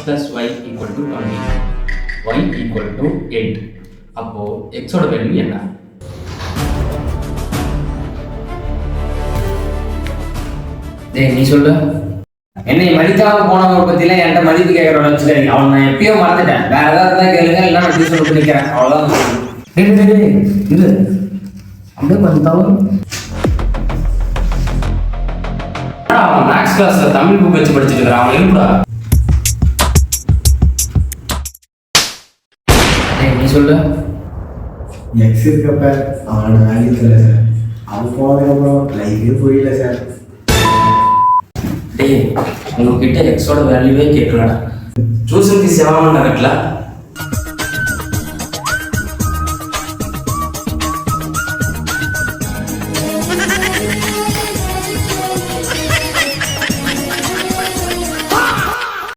plus y equal to 20, y equal to 8. அப்போ x ஓட value என்ன? டேய் நீ சொல்லு. என்னை மதிக்காம போனவங்க பத்திலாம் என்கிட்ட மதிப்பு கேட்கறவங்க வச்சுக்கிறீங்க. அவன் நான் எப்பயோ மறந்துட்டேன். வேற ஏதாவது இருந்தா கேளுங்க, இல்லை நான் டியூஷன் விட்டு நிற்கிறேன். அவ்வளோதான். இது அப்படியே கொஞ்சம் மேக்ஸ் கிளாஸ்ல தமிழ் புக் வச்சு படிச்சுட்டு இருக்கிறான். அவன் எழுப்புடா. நீ சொல்லு. எக்ஸ் இருக்கப்ப அவனோட வேல்யூ தெரியல சார். அவன் போனதுக்கப்புறம் லைஃபே புரியல சார். டேய் உங்ககிட்ட எக்ஸோட வேல்யூவே கேட்கலடா. டியூஷன் ஃபீஸ் எவ்வளோ கட்டல?